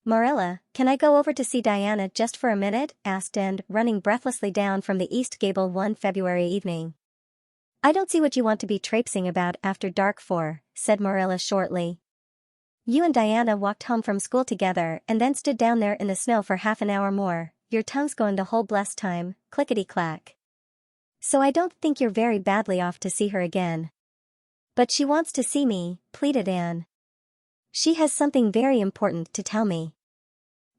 Marilla, can I go over to see Diana just for a minute? Asked Anne, running breathlessly down from the East Gable one February evening. I don't see what you want to be traipsing about after dark for, said Marilla shortly. You and Diana walked home from school together and then stood down there in the snow for half an hour more, your tongues going the whole blessed time, clickety-clack. So I don't think you're very badly off to see her again. But she wants to see me, pleaded Anne. She has something very important to tell me.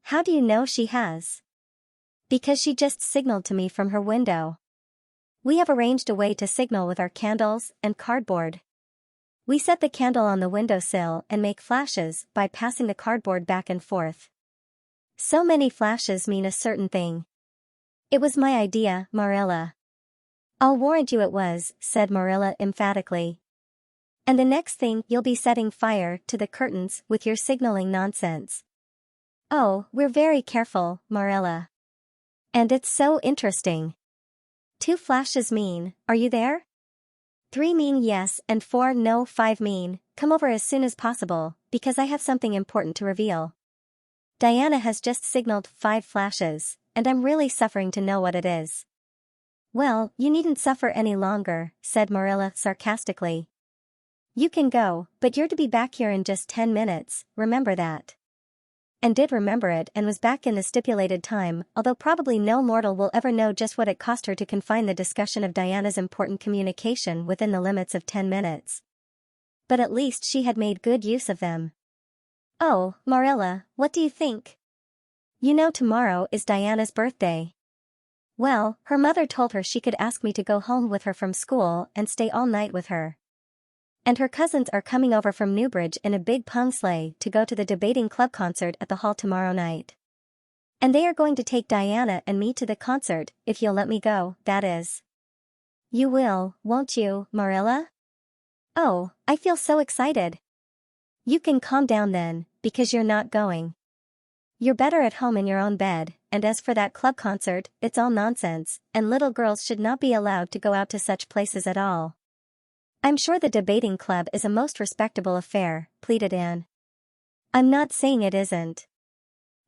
How do you know she has? Because she just signaled to me from her window. We have arranged a way to signal with our candles and cardboard. We set the candle on the windowsill and make flashes by passing the cardboard back and forth. So many flashes mean a certain thing. It was my idea, Marilla. I'll warrant you it was, said Marilla emphatically. And the next thing you'll be setting fire to the curtains with your signaling nonsense. Oh, we're very careful, Marilla. And it's so interesting. 2 flashes mean, are you there? 3 mean yes and 4 no. 5 mean, come over as soon as possible, because I have something important to reveal. Diana has just signaled 5 flashes, and I'm really suffering to know what it is. Well, you needn't suffer any longer, said Marilla sarcastically. You can go, but you're to be back here in just 10 minutes, remember that. And did remember it and was back in the stipulated time, although probably no mortal will ever know just what it cost her to confine the discussion of Diana's important communication within the limits of 10 minutes. But at least she had made good use of them. Oh, Marilla, what do you think? You know tomorrow is Diana's birthday. Well, her mother told her she could ask me to go home with her from school and stay all night with her. And her cousins are coming over from Newbridge in a big pung sleigh to go to the debating club concert at the hall tomorrow night. And they are going to take Diana and me to the concert, if you'll let me go, that is. You will, won't you, Marilla? Oh, I feel so excited. You can calm down then, because you're not going. You're better at home in your own bed, and as for that club concert, it's all nonsense, and little girls should not be allowed to go out to such places at all. I'm sure the debating club is a most respectable affair, pleaded Anne. I'm not saying it isn't.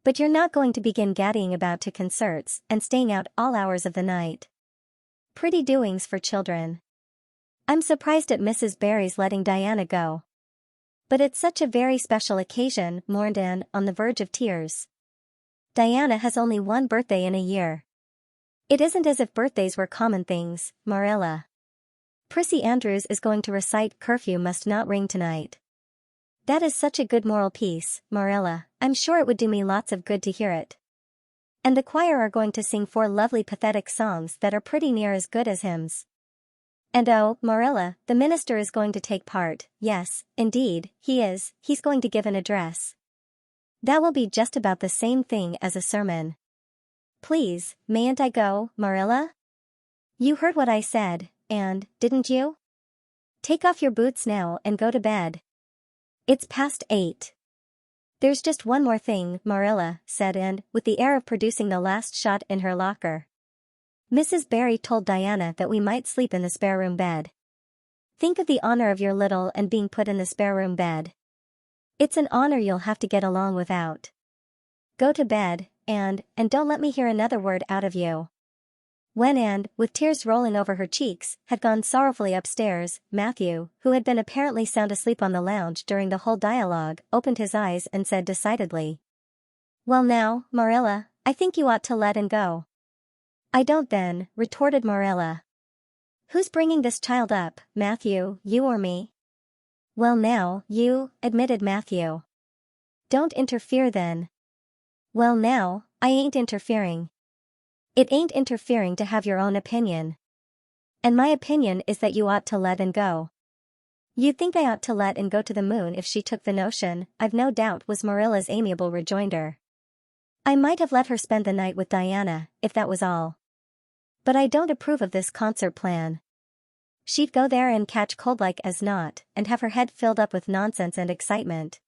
But you're not going to begin gaddying about to concerts and staying out all hours of the night. Pretty doings for children. I'm surprised at Mrs. Barry's letting Diana go. But it's such a very special occasion, mourned Anne, on the verge of tears. Diana has only one birthday in a year. It isn't as if birthdays were common things, Marilla. Prissy Andrews is going to recite Curfew Must Not Ring tonight. That is such a good moral piece, Marilla, I'm sure it would do me lots of good to hear it. And the choir are going to sing 4 lovely pathetic songs that are pretty near as good as hymns. And oh, Marilla, the minister is going to take part, yes, indeed, he is, he's going to give an address. That will be just about the same thing as a sermon. Please, mayn't I go, Marilla? You heard what I said. And, didn't you? Take off your boots now and go to bed. It's past 8. There's just one more thing, Marilla, said Anne, with the air of producing the last shot in her locker. Mrs. Barry told Diana that we might sleep in the spare room bed. Think of the honor of your little and being put in the spare room bed. It's an honor you'll have to get along without. Go to bed, and don't let me hear another word out of you. When Anne, with tears rolling over her cheeks, had gone sorrowfully upstairs, Matthew, who had been apparently sound asleep on the lounge during the whole dialogue, opened his eyes and said decidedly. Well now, Marilla, I think you ought to let Anne go. I don't then, retorted Marilla. Who's bringing this child up, Matthew, you or me? Well now, you, admitted Matthew. Don't interfere then. Well now, I ain't interfering. It ain't interfering to have your own opinion. And my opinion is that you ought to let Anne go. You'd think I ought to let Anne go to the moon if she took the notion, I've no doubt, was Marilla's amiable rejoinder. I might have let her spend the night with Diana, if that was all. But I don't approve of this concert plan. She'd go there and catch cold like as not, and have her head filled up with nonsense and excitement.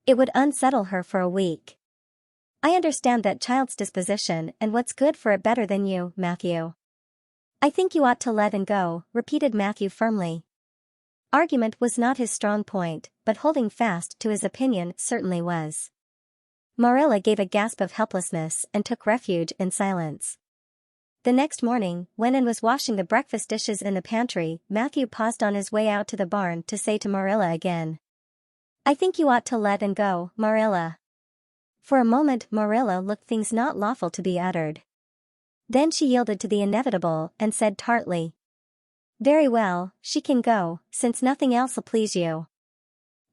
It would unsettle her for a week. I understand that child's disposition and what's good for it better than you, Matthew. I think you ought to let Anne go, repeated Matthew firmly. Argument was not his strong point, but holding fast to his opinion certainly was. Marilla gave a gasp of helplessness and took refuge in silence. The next morning, when Anne was washing the breakfast dishes in the pantry, Matthew paused on his way out to the barn to say to Marilla again, "I think you ought to let Anne go, Marilla." For a moment Marilla looked things not lawful to be uttered. Then she yielded to the inevitable and said tartly, "Very well, she can go, since nothing else'll please you."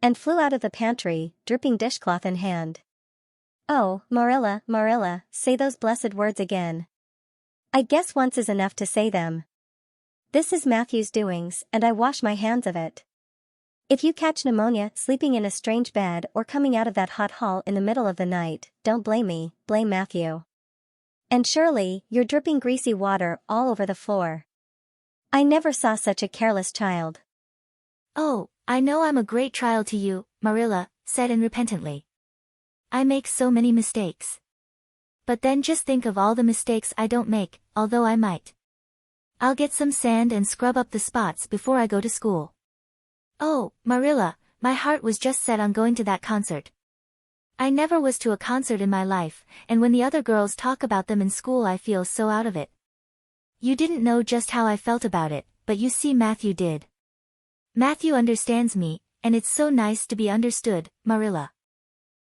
And flew out of the pantry, dripping dishcloth in hand. "Oh, Marilla, Marilla, say those blessed words again. I guess once is enough to say them. This is Matthew's doings, and I wash my hands of it. If you catch pneumonia sleeping in a strange bed or coming out of that hot hall in the middle of the night, don't blame me, blame Matthew. And surely, you're dripping greasy water all over the floor. I never saw such a careless child." "Oh, I know I'm a great trial to you," Marilla said repentantly. "I make so many mistakes. But then just think of all the mistakes I don't make, although I might. I'll get some sand and scrub up the spots before I go to school. Oh, Marilla, my heart was just set on going to that concert. I never was to a concert in my life, and when the other girls talk about them in school I feel so out of it. You didn't know just how I felt about it, but you see Matthew did. Matthew understands me, and it's so nice to be understood, Marilla."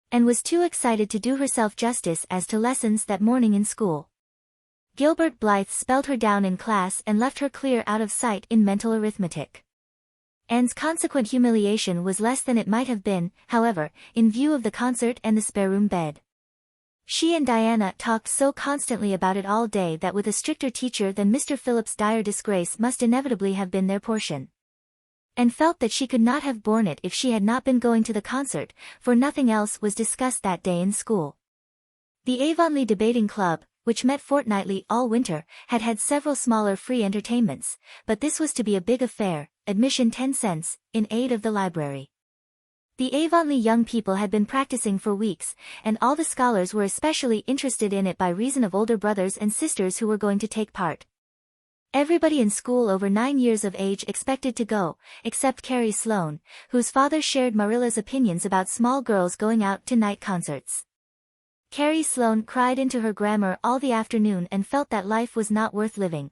And was too excited to do herself justice as to lessons that morning in school. Gilbert Blythe spelled her down in class and left her clear out of sight in mental arithmetic. Anne's consequent humiliation was less than it might have been, however, in view of the concert and the spare room bed. She and Diana talked so constantly about it all day that with a stricter teacher than Mr. Phillips dire disgrace must inevitably have been their portion. And felt that she could not have borne it if she had not been going to the concert, for nothing else was discussed that day in school. The Avonlea Debating Club, which met fortnightly all winter, had had several smaller free entertainments, but this was to be a big affair, admission 10 cents, in aid of the library. The Avonlea young people had been practicing for weeks, and all the scholars were especially interested in it by reason of older brothers and sisters who were going to take part. Everybody in school over 9 years of age expected to go, except Carrie Sloane, whose father shared Marilla's opinions about small girls going out to night concerts. Carrie Sloane cried into her grammar all the afternoon and felt that life was not worth living.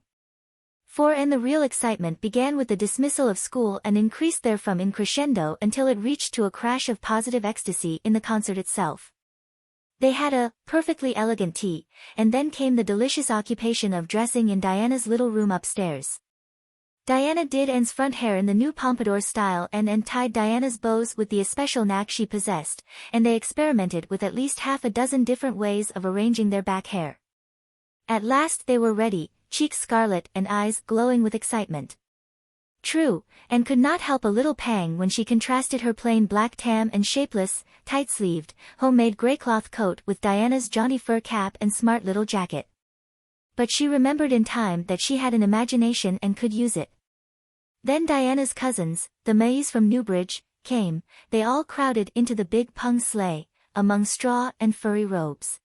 And the real excitement began with the dismissal of school and increased therefrom in crescendo until it reached to a crash of positive ecstasy in the concert itself. They had a perfectly elegant tea, and then came the delicious occupation of dressing in Diana's little room upstairs. Diana did Anne's front hair in the new pompadour style and tied Diana's bows with the especial knack she possessed, and they experimented with at least half a dozen different ways of arranging their back hair. At last they were ready, cheeks scarlet and eyes glowing with excitement. True, and could not help a little pang when she contrasted her plain black tam and shapeless, tight-sleeved, homemade grey cloth coat with Diana's jaunty fur cap and smart little jacket. But she remembered in time that she had an imagination and could use it. Then Diana's cousins, the Mays from Newbridge, came. They all crowded into the big pung sleigh, among straw and furry robes,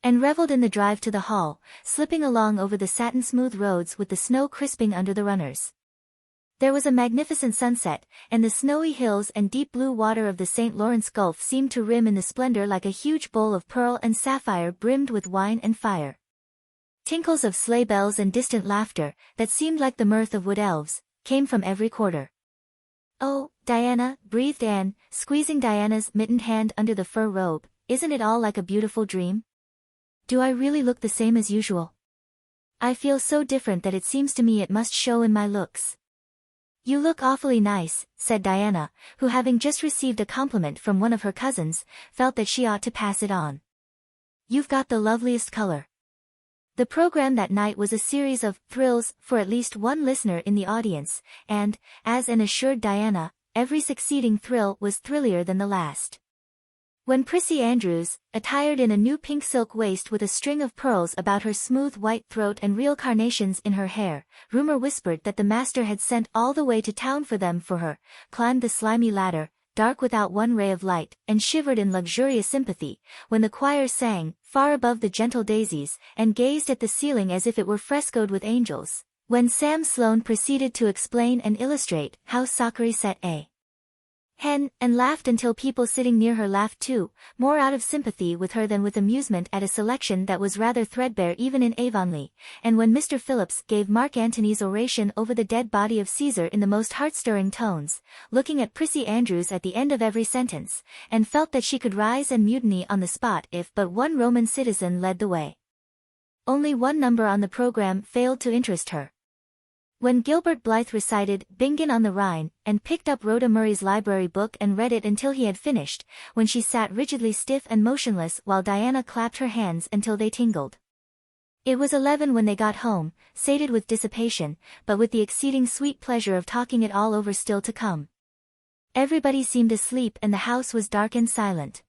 and reveled in the drive to the hall, slipping along over the satin-smooth roads with the snow crisping under the runners. There was a magnificent sunset, and the snowy hills and deep blue water of the St. Lawrence Gulf seemed to rim in the splendor like a huge bowl of pearl and sapphire brimmed with wine and fire. Tinkles of sleigh bells and distant laughter, that seemed like the mirth of wood elves, came from every quarter. "Oh, Diana," breathed Anne, squeezing Diana's mittened hand under the fur robe, "isn't it all like a beautiful dream? Do I really look the same as usual? I feel so different that it seems to me it must show in my looks." "You look awfully nice," said Diana, who having just received a compliment from one of her cousins, felt that she ought to pass it on. "You've got the loveliest color." The program that night was a series of thrills for at least one listener in the audience, and, as Anne assured Diana, every succeeding thrill was thrillier than the last. When Prissy Andrews, attired in a new pink silk waist with a string of pearls about her smooth white throat and real carnations in her hair, rumor whispered that the master had sent all the way to town for them for her, climbed the slimy ladder, dark without one ray of light, and shivered in luxurious sympathy, when the choir sang, far above the gentle daisies, and gazed at the ceiling as if it were frescoed with angels, when Sam Sloane proceeded to explain and illustrate how Sakari set a and laughed until people sitting near her laughed too, more out of sympathy with her than with amusement at a selection that was rather threadbare even in Avonlea, and when Mr. Phillips gave Mark Antony's oration over the dead body of Caesar in the most heart-stirring tones, looking at Prissy Andrews at the end of every sentence, and felt that she could rise and mutiny on the spot if but one Roman citizen led the way. Only one number on the program failed to interest her. When Gilbert Blythe recited Bingen on the Rhine, and picked up Rhoda Murray's library book and read it until he had finished, when she sat rigidly stiff and motionless while Diana clapped her hands until they tingled. It was 11 when they got home, sated with dissipation, but with the exceeding sweet pleasure of talking it all over still to come. Everybody seemed asleep and the house was dark and silent.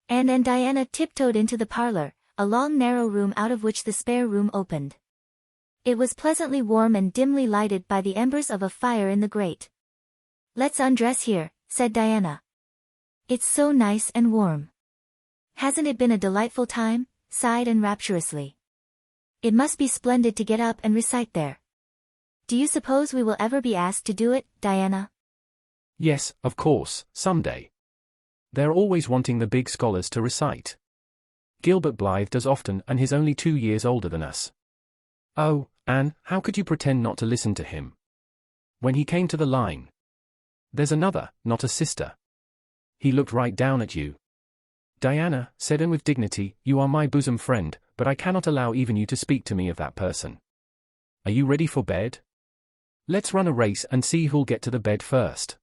Anne and Diana tiptoed into the parlor, a long narrow room out of which the spare room opened. It was pleasantly warm and dimly lighted by the embers of a fire in the grate. "Let's undress here," said Diana. "It's so nice and warm." "Hasn't it been a delightful time?" sighed Anne rapturously. "It must be splendid to get up and recite there." "Do you suppose we will ever be asked to do it, Diana?" "Yes, of course, someday. They're always wanting the big scholars to recite. Gilbert Blythe does often, and he's only 2 years older than us." "Oh, Anne, how could you pretend not to listen to him? When he came to the line, 'There's another, not a sister,' he looked right down at you." "Diana," said Anne with dignity, "you are my bosom friend, but I cannot allow even you to speak to me of that person. Are you ready for bed? Let's run a race and see who'll get to the bed first."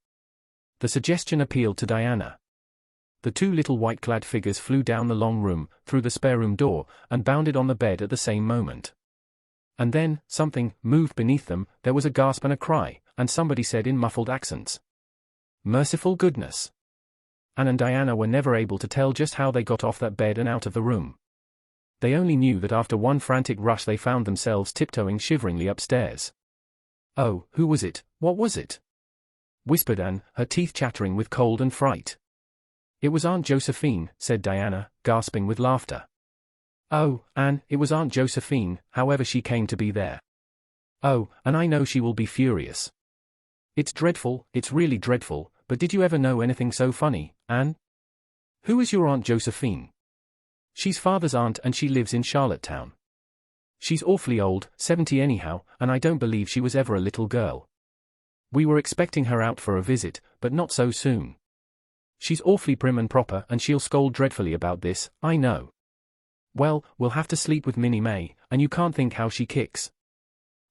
The suggestion appealed to Diana. The two little white-clad figures flew down the long room, through the spare room door, and bounded on the bed at the same moment. And then, something moved beneath them, there was a gasp and a cry, and somebody said in muffled accents, "Merciful goodness!" Anne and Diana were never able to tell just how they got off that bed and out of the room. They only knew that after one frantic rush they found themselves tiptoeing shiveringly upstairs. "Oh, who was it? What was it?" whispered Anne, her teeth chattering with cold and fright. "It was Aunt Josephine," said Diana, gasping with laughter. "Oh, Anne, it was Aunt Josephine, however she came to be there. Oh, and I know she will be furious. It's dreadful, it's really dreadful, but did you ever know anything so funny, Anne? Who is your Aunt Josephine?" "She's Father's aunt and she lives in Charlottetown. She's awfully old, 70 anyhow, and I don't believe she was ever a little girl. We were expecting her out for a visit, but not so soon. She's awfully prim and proper and she'll scold dreadfully about this, I know. Well, we'll have to sleep with Minnie May, and you can't think how she kicks."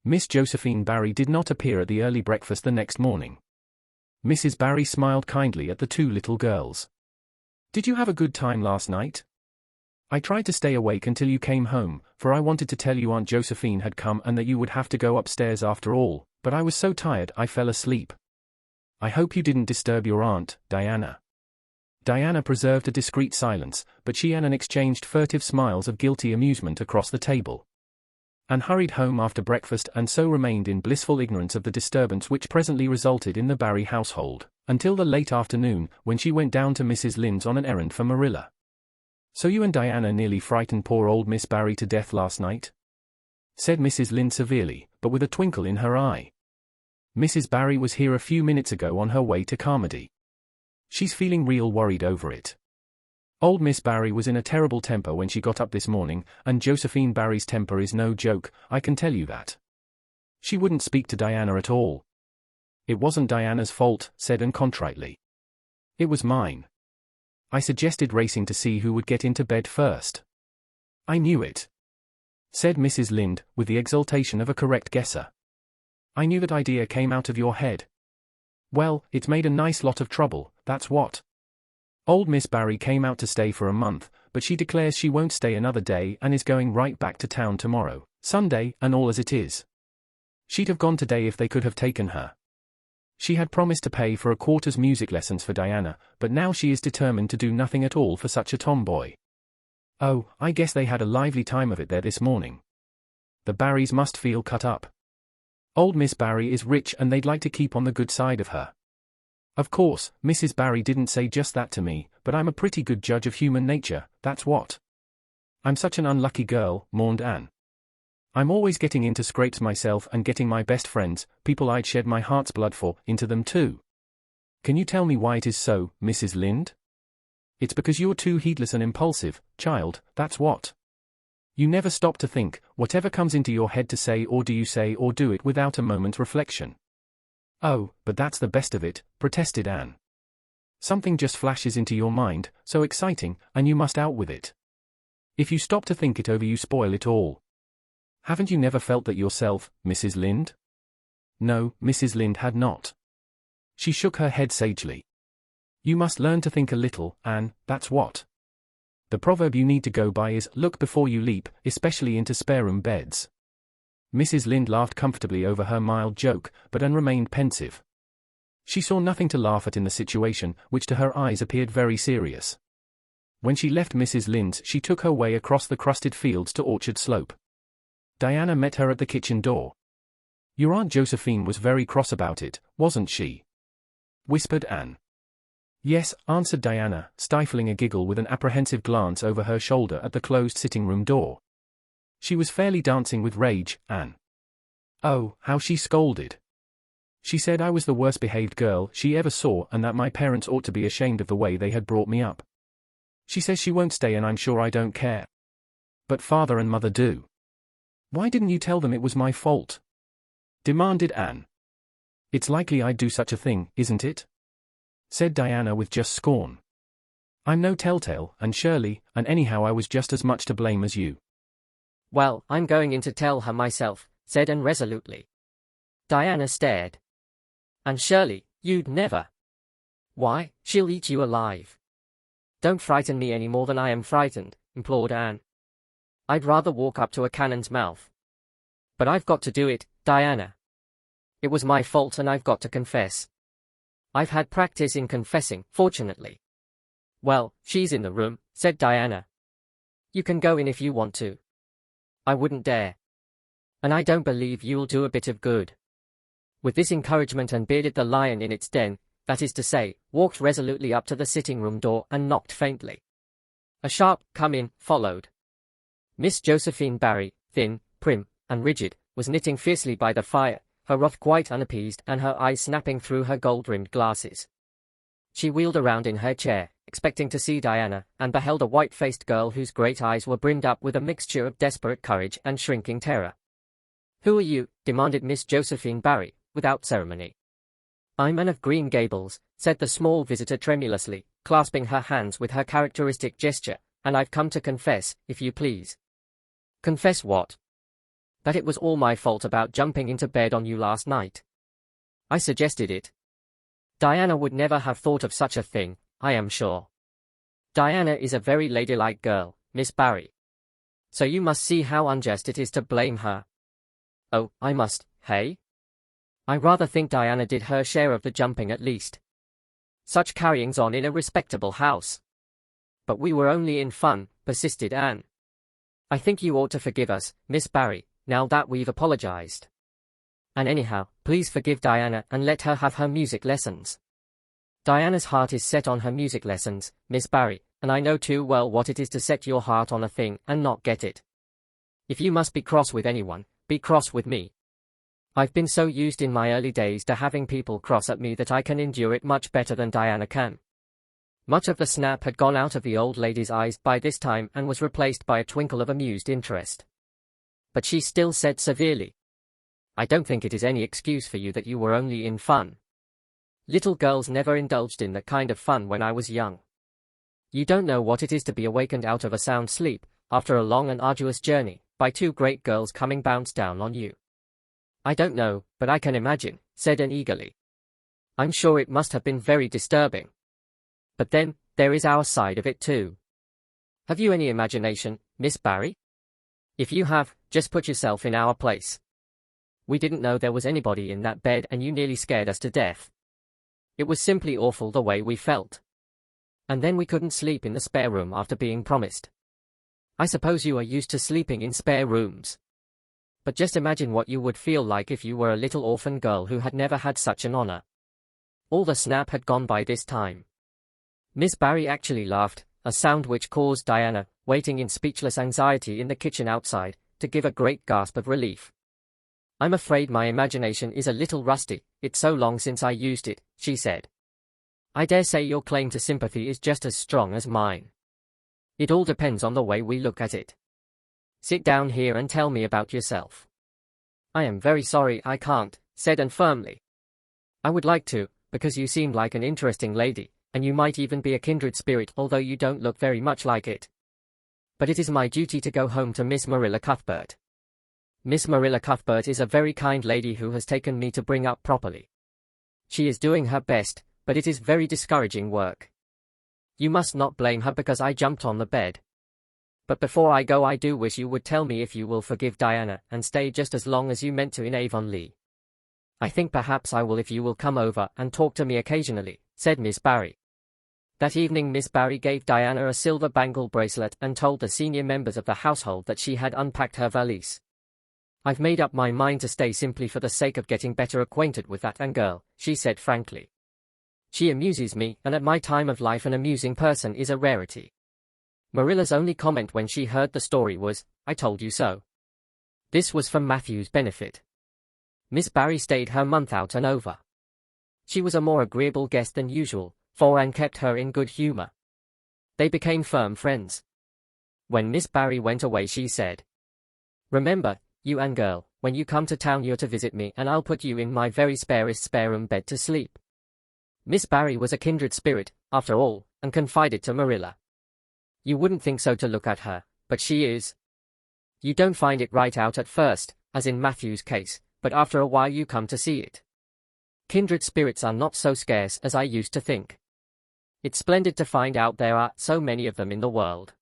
Miss Josephine Barry did not appear at the early breakfast the next morning. Mrs. Barry smiled kindly at the two little girls. "Did you have a good time last night? I tried to stay awake until you came home, for I wanted to tell you Aunt Josephine had come and that you would have to go upstairs after all, but I was so tired I fell asleep. I hope you didn't disturb your aunt, Diana." Diana preserved a discreet silence, but she and Anne exchanged furtive smiles of guilty amusement across the table. Anne hurried home after breakfast and so remained in blissful ignorance of the disturbance which presently resulted in the Barry household, until the late afternoon, when she went down to Mrs. Lynde's on an errand for Marilla. "So you and Diana nearly frightened poor old Miss Barry to death last night?" said Mrs. Lynde severely, but with a twinkle in her eye. "Mrs. Barry was here a few minutes ago on her way to Carmody. She's feeling real worried over it. Old Miss Barry was in a terrible temper when she got up this morning, and Josephine Barry's temper is no joke, I can tell you that. She wouldn't speak to Diana at all." "It wasn't Diana's fault," said Anne contritely. "It was mine. I suggested racing to see who would get into bed first." "I knew it," said Mrs. Lynde, with the exultation of a correct guesser. "I knew that idea came out of your head. Well, it's made a nice lot of trouble, that's what. Old Miss Barry came out to stay for a month, but she declares she won't stay another day and is going right back to town tomorrow, Sunday, and all as it is. She'd have gone today if they could have taken her. She had promised to pay for a quarter's music lessons for Diana, but now she is determined to do nothing at all for such a tomboy. Oh, I guess they had a lively time of it there this morning. The Barrys must feel cut up. Old Miss Barry is rich and they'd like to keep on the good side of her. Of course, Mrs. Barry didn't say just that to me, but I'm a pretty good judge of human nature, that's what. I'm such an unlucky girl," mourned Anne. "I'm always getting into scrapes myself and getting my best friends, people I'd shed my heart's blood for, into them too. Can you tell me why it is so, Mrs. Lynde? It's because you're too heedless and impulsive, child, that's what. You never stop to think, whatever comes into your head to say, or do you say or do it without a moment's reflection? Oh, but that's the best of it, protested Anne. Something just flashes into your mind, so exciting, and you must out with it. If you stop to think it over, you spoil it all. Haven't you never felt that yourself, Mrs. Lynde? No, Mrs. Lynde had not. She shook her head sagely. You must learn to think a little, Anne, that's what. The proverb you need to go by is, look before you leap, especially into spare-room beds. Mrs. Lynde laughed comfortably over her mild joke, but Anne remained pensive. She saw nothing to laugh at in the situation, which to her eyes appeared very serious. When she left Mrs. Lynde's, she took her way across the crusted fields to Orchard Slope. Diana met her at the kitchen door. Your Aunt Josephine was very cross about it, wasn't she? Whispered Anne. Yes, answered Diana, stifling a giggle with an apprehensive glance over her shoulder at the closed sitting-room door. She was fairly dancing with rage, Anne. Oh, how she scolded. She said I was the worst-behaved girl she ever saw and that my parents ought to be ashamed of the way they had brought me up. She says she won't stay and I'm sure I don't care. But father and mother do. Why didn't you tell them it was my fault? Demanded Anne. It's likely I'd do such a thing, isn't it? Said Diana with just scorn. I'm no telltale, and surely, and anyhow I was just as much to blame as you. Well, I'm going in to tell her myself, said Anne resolutely. Diana stared. And Shirley, you'd never. Why, she'll eat you alive. Don't frighten me any more than I am frightened, implored Anne. I'd rather walk up to a cannon's mouth. But I've got to do it, Diana. It was my fault and I've got to confess. I've had practice in confessing, fortunately. Well, she's in the room, said Diana. You can go in if you want to. I wouldn't dare. And I don't believe you'll do a bit of good. With this encouragement Anne bearded the lion in its den, that is to say, walked resolutely up to the sitting-room door and knocked faintly. A sharp "come in" followed. Miss Josephine Barry, thin, prim, and rigid, was knitting fiercely by the fire, her wrath quite unappeased and her eyes snapping through her gold-rimmed glasses. She wheeled around in her chair, expecting to see Diana, and beheld a white-faced girl whose great eyes were brimmed up with a mixture of desperate courage and shrinking terror. "Who are you?" demanded Miss Josephine Barry, without ceremony. "I'm Anne of Green Gables," said the small visitor tremulously, clasping her hands with her characteristic gesture, "and I've come to confess, if you please." "Confess what?" "That it was all my fault about jumping into bed on you last night. I suggested it. Diana would never have thought of such a thing, I am sure. Diana is a very ladylike girl, Miss Barry. So you must see how unjust it is to blame her." "Oh, I must, hey? I rather think Diana did her share of the jumping at least. Such carryings on in a respectable house." "But we were only in fun," persisted Anne. "I think you ought to forgive us, Miss Barry, now that we've apologized. And anyhow, please forgive Diana and let her have her music lessons. Diana's heart is set on her music lessons, Miss Barry, and I know too well what it is to set your heart on a thing and not get it. If you must be cross with anyone, be cross with me. I've been so used in my early days to having people cross at me that I can endure it much better than Diana can." Much of the snap had gone out of the old lady's eyes by this time and was replaced by a twinkle of amused interest. But she still said severely, "I don't think it is any excuse for you that you were only in fun. Little girls never indulged in that kind of fun when I was young. You don't know what it is to be awakened out of a sound sleep, after a long and arduous journey, by two great girls coming bounce down on you." "I don't know, but I can imagine," said Anne eagerly. "I'm sure it must have been very disturbing. But then, there is our side of it too. Have you any imagination, Miss Barry? If you have, just put yourself in our place. We didn't know there was anybody in that bed and you nearly scared us to death. It was simply awful the way we felt. And then we couldn't sleep in the spare room after being promised. I suppose you are used to sleeping in spare rooms. But just imagine what you would feel like if you were a little orphan girl who had never had such an honor." All the snap had gone by this time. Miss Barry actually laughed, a sound which caused Diana, waiting in speechless anxiety in the kitchen outside, to give a great gasp of relief. "I'm afraid my imagination is a little rusty, it's so long since I used it," she said. I dare say your claim to sympathy is just as strong as mine. It all depends on the way we look at it. Sit down here and tell me about yourself. I am very sorry I can't, said Anne firmly. I would like to, because you seem like an interesting lady, and you might even be a kindred spirit although you don't look very much like it. But it is my duty to go home to Miss Marilla Cuthbert. Miss Marilla Cuthbert is a very kind lady who has taken me to bring up properly. She is doing her best, but it is very discouraging work. You must not blame her because I jumped on the bed. But before I go I do wish you would tell me if you will forgive Diana and stay just as long as you meant to in Avonlea. I think perhaps I will if you will come over and talk to me occasionally, said Miss Barry. That evening Miss Barry gave Diana a silver bangle bracelet and told the senior members of the household that she had unpacked her valise. I've made up my mind to stay simply for the sake of getting better acquainted with that Anne girl, she said frankly. She amuses me, and at my time of life an amusing person is a rarity. Marilla's only comment when she heard the story was, I told you so. This was for Matthew's benefit. Miss Barry stayed her month out and over. She was a more agreeable guest than usual, for Anne kept her in good humor. They became firm friends. When Miss Barry went away she said, Remember, you Anne girl, when you come to town you're to visit me and I'll put you in my very sparest spare room bed to sleep. Miss Barry was a kindred spirit, after all, and confided to Marilla. You wouldn't think so to look at her, but she is. You don't find it right out at first, as in Matthew's case, but after a while you come to see it. Kindred spirits are not so scarce as I used to think. It's splendid to find out there are so many of them in the world.